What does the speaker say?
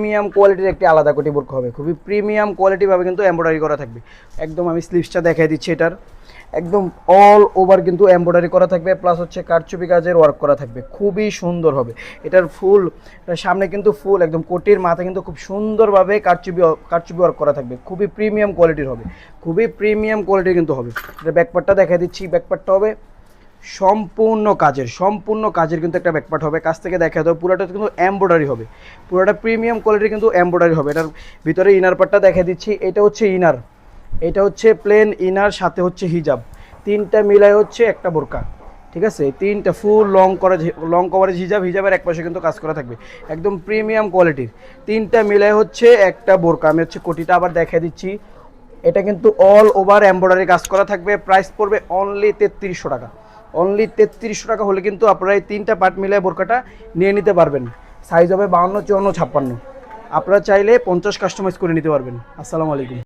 Premium কোয়ালিটির একটি আলাদা কোটি বোরকা হবে, খুবই প্রিমিয়াম কোয়ালিটিভাবে কিন্তু এমব্রয়ডারি করা থাকবে। একদম আমি স্লিভসটা দেখাই দিচ্ছি, এটার একদম অল ওভার কিন্তু এমব্রয়ডারি করা থাকবে, প্লাস হচ্ছে কারচুপি কাজের ওয়ার্ক করা থাকবে, খুবই সুন্দর হবে। এটার ফুল সামনে কিন্তু ফুল একদম কোটির মাথা কিন্তু খুব সুন্দরভাবে কারচুপি ওয়ার্ক করা থাকবে, খুবই প্রিমিয়াম কোয়ালিটির হবে, খুবই প্রিমিয়াম কোয়ালিটির কিন্তু হবে। এটা ব্যাকপার্টটা দেখাই দিচ্ছি, ব্যাকপার্টটা হবে সম্পূর্ণ কাজের কিন্তু একটা ব্যাকপার্ট হবে, কাছ থেকে দেখা দেবো পুরোটা কিন্তু এমব্রয়ডারি হবে, পুরোটা প্রিমিয়াম কোয়ালিটির কিন্তু এমব্রয়ডারি হবে। এটার ভিতরে ইনার পার্টটা দেখা দিচ্ছি, এটা হচ্ছে ইনার, এটা হচ্ছে প্লেন ইনার, সাথে হচ্ছে হিজাব, তিনটা মিলায় হচ্ছে একটা বোরকা। ঠিক আছে, তিনটা ফুল লং কভারেজ হিজাবের এক পাশে কিন্তু কাজ করা থাকবে, একদম প্রিমিয়াম কোয়ালিটির, তিনটা মিলায় হচ্ছে একটা বোরকা। আমি হচ্ছে কোটিটা আবার দেখা দিচ্ছি, এটা কিন্তু অল ওভার এমব্রয়ডারি কাজ করা থাকবে, প্রাইস পড়বে অনলি 3300 টাকা। অনলি 3300 টাকা হলে কিন্তু আপনারা এই তিনটা পার্ট মিলে বোরকাটা নিয়ে নিতে পারবেন। সাইজ হবে 52, 54, 56। আপনারা চাইলে 50 কাস্টমাইজ করে নিতে পারবেন। আসসালামু আলাইকুম।